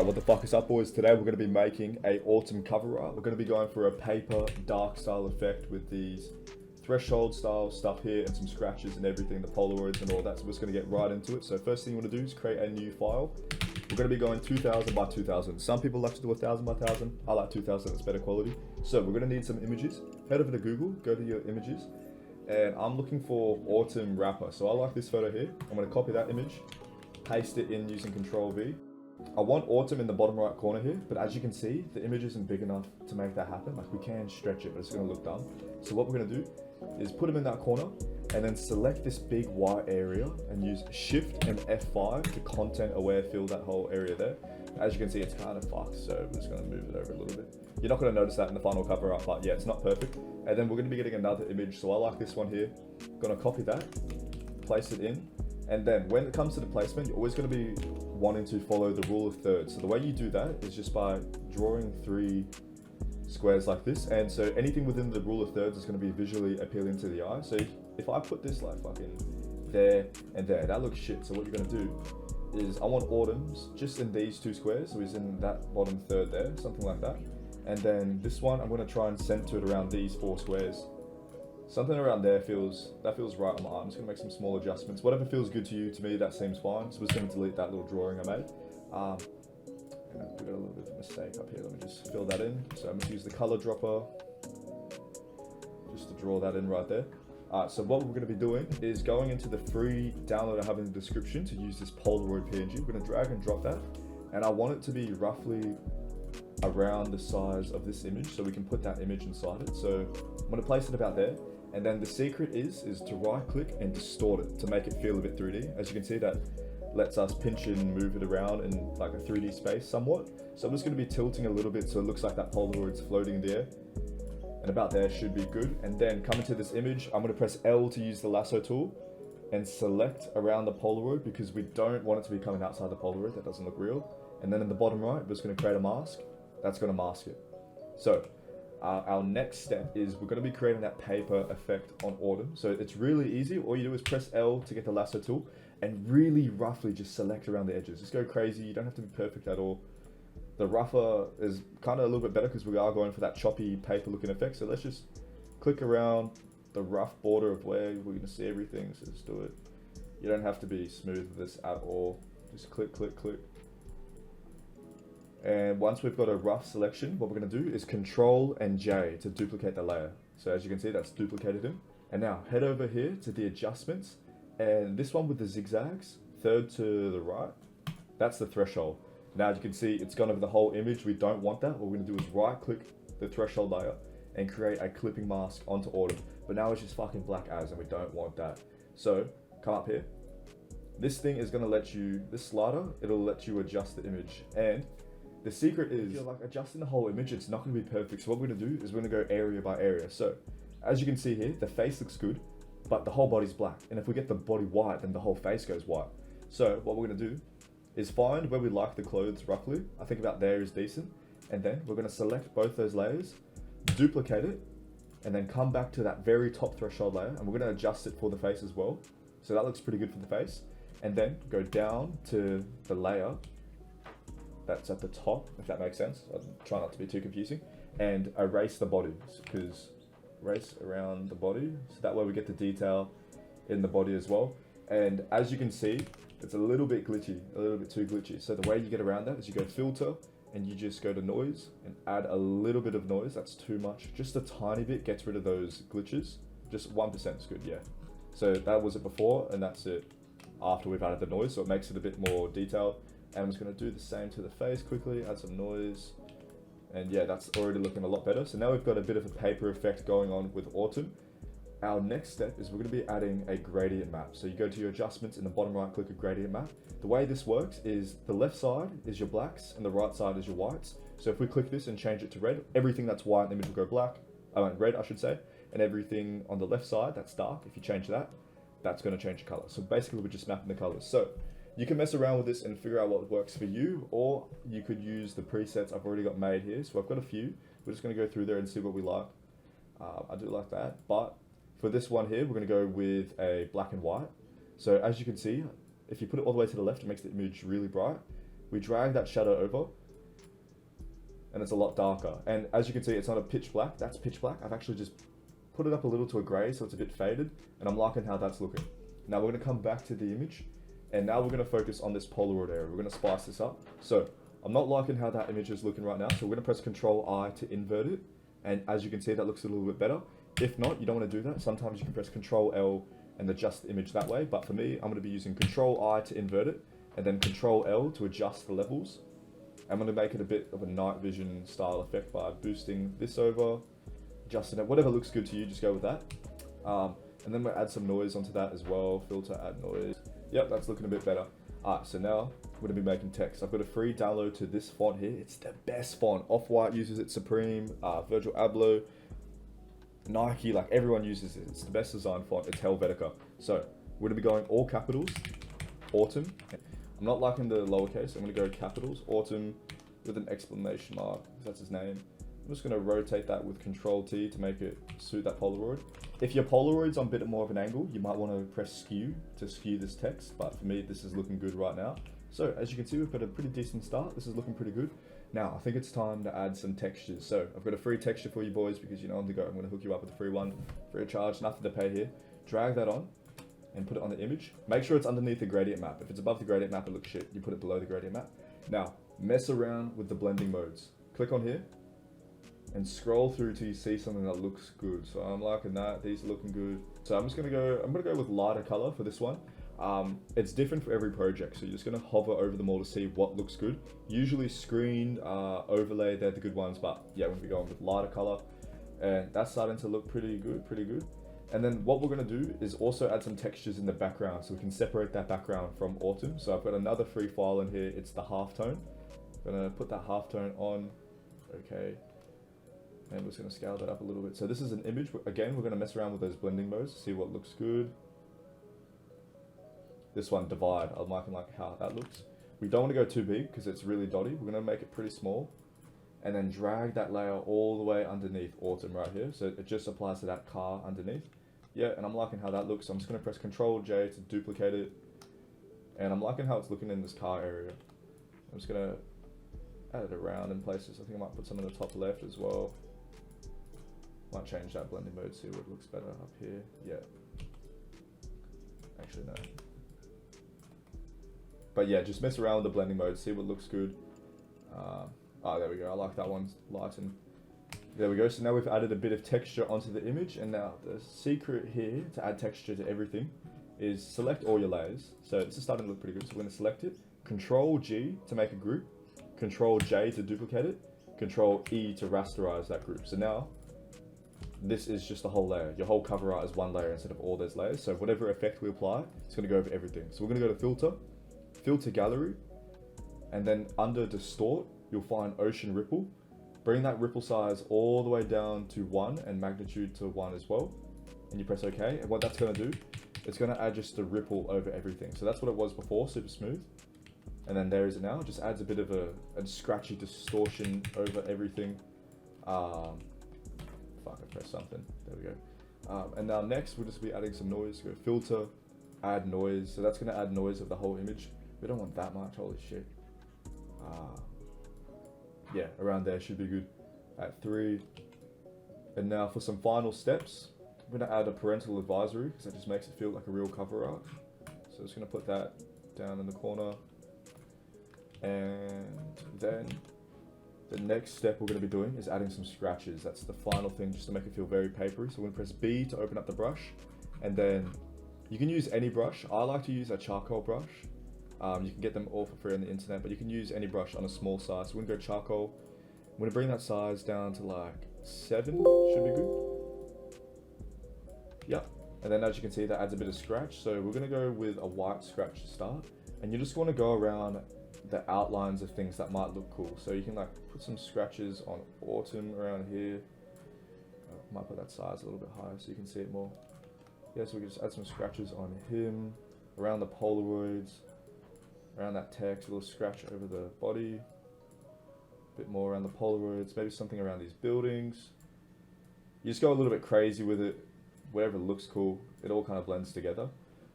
Alright, what the fuck is up, boys? Today we're going to be making a autumn cover art. We're going to be going for a paper dark style effect with these threshold style stuff here and some scratches and everything, the Polaroids and all that. So we're just going to get right into it. So first thing you want to do is create a new file. We're going to be going 2000 by 2000. Some people like to do 1000 by 1000. I like 2000, it's better quality. So we're going to need some images. Head over to Google, go to your images, and I'm looking for autumn wrapper. So I like this photo here. I'm going to copy that image, paste it in using Control V. I want autumn in the bottom right corner here, but as you can see, the image isn't big enough to make that happen. Like, we can stretch it, but it's going to look dumb. So what we're going to do is put them in that corner and then select this big white area and use Shift and F5 to content aware fill that whole area there. As you can see, it's kind of fucked, so we're just going to move it over a little bit. You're not going to notice that in the final cover art, but yeah, it's not perfect. And then we're going to be getting another image, so I like this one here. Going to copy that, place it in, and then when it comes to the placement, you're always going to be wanting to follow the rule of thirds. So the way you do that is just by drawing 3 squares like this, and so anything within the rule of thirds is going to be visually appealing to the eye. So if I put this like fucking there and there, that looks shit. So what you're going to do is I want autumns just in these 2 squares, so it's in that bottom third there, something like that. And then this one, I'm going to try and center it around these 4 squares. Something around there feels right on my arm. I'm just going to make some small adjustments. Whatever feels good to you, to me, that seems fine. So we're just going to delete that little drawing I made. And we got a little bit of a mistake up here. Let me just fill that in. So I'm going to use the color dropper just to draw that in right there. So what we're going to be doing is going into the free download I have in the description to use this Polaroid PNG. We're going to drag and drop that. And I want it to be roughly around the size of this image, so we can put that image inside it. So I'm going to place it about there. And then the secret is to right click and distort it to make it feel a bit 3D. As you can see, that lets us pinch and move it around in like a 3D space somewhat. So I'm just going to be tilting a little bit so it looks like that Polaroid's floating in the air. And about there should be good. And then coming to this image, I'm going to press L to use the lasso tool and select around the Polaroid because we don't want it to be coming outside the Polaroid. That doesn't look real. And then in the bottom right, we're just going to create a mask. That's going to mask it. So our next step is we're going to be creating that paper effect on autumn. So it's really easy. All you do is press L to get the lasso tool and really roughly just select around the edges. Just go crazy. You don't have to be perfect at all. The rougher is kind of a little bit better because we are going for that choppy paper looking effect. So let's just click around the rough border of where we're going to see everything. So just do it. You don't have to be smooth with this at all. Just click, click, click. And once we've got a rough selection, what we're going to do is Control and J to duplicate the layer. So as you can see, that's duplicated in. And now head over here to the adjustments, and this one with the zigzags, third to the right, that's the threshold. Now as you can see, it's gone over the whole image. We don't want that. What we're going to do is right click the threshold layer and create a clipping mask onto autumn. But now it's just fucking black as, and we don't want that. So come up here. This thing is going to let you, this slider, it'll let you adjust the image. And the secret is, if you're like adjusting the whole image, it's not going to be perfect. So what we're going to do is we're going to go area by area. So as you can see here, the face looks good, but the whole body's black. And if we get the body white, then the whole face goes white. So what we're going to do is find where we like the clothes roughly. I think about there is decent. And then we're going to select both those layers, duplicate it, and then come back to that very top threshold layer. And we're going to adjust it for the face as well. So that looks pretty good for the face. And then go down to the layer that's at the top, if that makes sense. I'll try not to be too confusing. And erase the body, because erase around the body. So that way we get the detail in the body as well. And as you can see, it's a little bit glitchy, a little bit too glitchy. So the way you get around that is you go filter and you just go to noise and add a little bit of noise. That's too much. Just a tiny bit gets rid of those glitches. Just 1% is good, yeah. So that was it before, and that's it after we've added the noise. So it makes it a bit more detailed. And I'm just going to do the same to the face quickly, add some noise. And yeah, that's already looking a lot better. So now we've got a bit of a paper effect going on with autumn. Our next step is we're going to be adding a gradient map. So you go to your adjustments in the bottom right, click a gradient map. The way this works is the left side is your blacks and the right side is your whites. So if we click this and change it to red, everything that's white in the image will go black. Red, I should say. And everything on the left side that's dark, if you change that, that's going to change the color. So basically we're just mapping the colors. So you can mess around with this and figure out what works for you, or you could use the presets I've already got made here. So I've got a few. We're just going to go through there and see what we like. I do like that, but for this one here, we're going to go with a black and white. So as you can see, if you put it all the way to the left, it makes the image really bright. we drag that shadow over, and it's a lot darker. And as you can see, it's not a pitch black, that's pitch black. I've actually just put it up a little to a gray, so it's a bit faded, and I'm liking how that's looking. Now we're gonna come back to the image, and now we're gonna focus on this Polaroid area. We're gonna spice this up. So I'm not liking how that image is looking right now, so we're gonna press Control I to invert it. And as you can see, that looks a little bit better. If not, you don't wanna do that. Sometimes you can press Control L and adjust the image that way. But for me, I'm gonna be using Control I to invert it, and then Control L to adjust the levels. I'm gonna make it a bit of a night vision style effect by boosting this over, adjusting it, whatever looks good to you, just go with that. And then we'll add some noise onto that as well. Filter, add noise. Yep, that's looking a bit better. Alright, so now we're gonna be making text. I've got a free download to this font here. It's the best font. Off-White uses it, Supreme, Virgil Abloh, Nike, like everyone uses it. It's the best design font. It's Helvetica. So we're gonna be going all capitals, Autumn. I'm not liking the lowercase. I'm gonna go capitals, Autumn with an exclamation mark, because that's his name. I'm just gonna rotate that with Control T to make it suit that Polaroid. If your Polaroid's on a bit more of an angle, you might wanna press skew to skew this text, but for me, this is looking good right now. So as you can see, we've got a pretty decent start. This is looking pretty good. Now, I think it's time to add some textures. So I've got a free texture for you boys because you know on the go. I'm gonna hook you up with a free one, free of charge, nothing to pay here. Drag that on and put it on the image. Make sure it's underneath the gradient map. If it's above the gradient map, it looks shit. You put it below the gradient map. Now, mess around with the blending modes. Click on here and scroll through till you see something that looks good. So I'm liking that, these are looking good. So I'm gonna go with lighter color for this one. It's different for every project, so you're just gonna hover over them all to see what looks good. Usually screen, overlay, they're the good ones, but yeah, we're gonna be going with lighter color. And that's starting to look pretty good. And then what we're gonna do is also add some textures in the background so we can separate that background from Autumn. So I've got another free file in here, it's the halftone. I'm gonna put that halftone on, okay. And we're just gonna scale that up a little bit. So this is an image. Again, we're gonna mess around with those blending modes, see what looks good. This one, divide, I'm liking like how that looks. We don't wanna go too big because it's really dotty. We're gonna make it pretty small. And then drag that layer all the way underneath Autumn right here. So it just applies to that car underneath. Yeah, and I'm liking how that looks. So I'm just gonna press Control J to duplicate it. And I'm liking how it's looking in this car area. I'm just gonna add it around in places. I think I might put some in the top left as well. Might change that blending mode, see what looks better up here. Yeah. Actually, no. But yeah, just mess around with the blending mode, see what looks good. Oh, there we go. I like that one, lighten. There we go. So now we've added a bit of texture onto the image, and now the secret here to add texture to everything is select all your layers. So this is starting to look pretty good. So we're going to select it, Control G to make a group, Control J to duplicate it, Control E to rasterize that group. So now this is just a whole layer. Your whole cover art is one layer instead of all those layers. So whatever effect we apply, it's going to go over everything. So we're going to go to Filter, Filter Gallery, and then under Distort, you'll find Ocean Ripple. Bring that ripple size all the way down to 1 and magnitude to 1 as well. And you press OK. And what that's going to do, it's going to add just a ripple over everything. So that's what it was before, super smooth. And then there is it now. It just adds a bit of a scratchy distortion over everything. Fuck, I pressed something. There we go. And now next, we'll just be adding some noise. Go Filter, Add Noise. So that's going to add noise of the whole image. We don't want that much, holy shit. Yeah, around there should be good at 3. And now for some final steps, I'm going to add a parental advisory because that just makes it feel like a real cover art. So I'm just going to put that down in the corner. And then the next step we're going to be doing is adding some scratches. That's the final thing, just to make it feel very papery. So we're going to press B to open up the brush. And then you can use any brush. I like to use a charcoal brush. You can get them all for free on the internet, but you can use any brush on a small size. So we're gonna go charcoal. I'm gonna bring that size down to like 7, should be good. Yep. And then as you can see, that adds a bit of scratch. So we're gonna go with a white scratch to start. And you just wanna go around the outlines of things that might look cool. So you can like put some scratches on Autumn around here. I might put that size a little bit higher so you can see it more. Yeah, so we can just add some scratches on him, around the Polaroids, around that text, a little scratch over the body, a bit more around the Polaroids, maybe something around these buildings. You just go a little bit crazy with it, wherever looks cool, it all kind of blends together.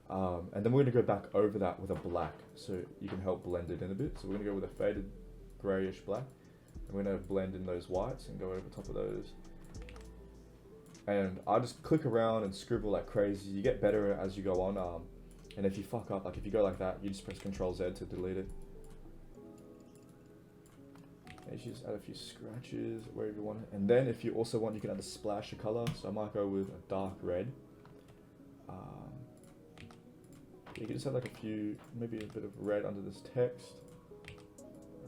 And then we're going to go back over that with a black, so you can help blend it in a bit. So we're going to go with a faded grayish black. And we're going to blend in those whites and go over top of those. And I just click around and scribble like crazy. You get better as you go on. And if you fuck up, like if you go like that, you just press Ctrl Z to delete it. And you just add a few scratches wherever you want it. And then if you also want, you can add a splash of color. So I might go with a dark red. You can just have like a few, maybe a bit of red under this text,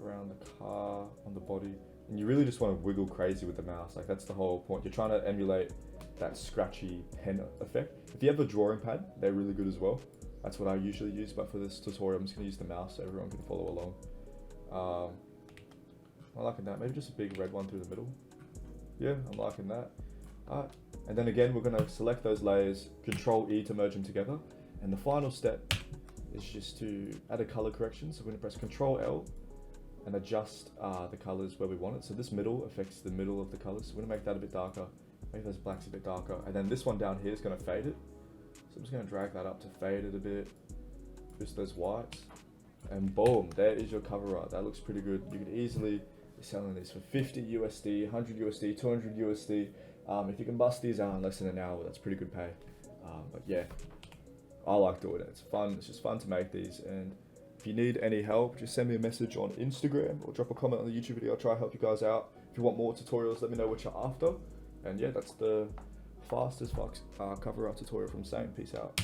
around the car, on the body. And you really just want to wiggle crazy with the mouse. Like that's the whole point. You're trying to emulate that scratchy pen effect. If you have a drawing pad, they're really good as well. That's what I usually use, but for this tutorial, I'm just going to use the mouse so everyone can follow along. I'm liking that. Maybe just a big red one through the middle. Yeah, I'm liking that. Alright, and then again, we're going to select those layers, Control E to merge them together. And the final step is just to add a color correction. So we're going to press Control L and adjust the colors where we want it. So this middle affects the middle of the colors. So we're going to make that a bit darker, make those blacks a bit darker. And then this one down here is going to fade it. So I'm just going to drag that up to fade it a bit, just those whites. And boom, there is your cover art. That looks pretty good. You could easily be selling these for 50 USD, 100 USD, 200 USD. If you can bust these out in less than an hour, that's pretty good pay. But yeah, I like doing it. It's fun. It's just fun to make these. And if you need any help, just send me a message on Instagram or drop a comment on the YouTube video. I'll try to help you guys out. If you want more tutorials, let me know what you're after. And yeah, that's the fastest cover art tutorial from Sane. Peace out.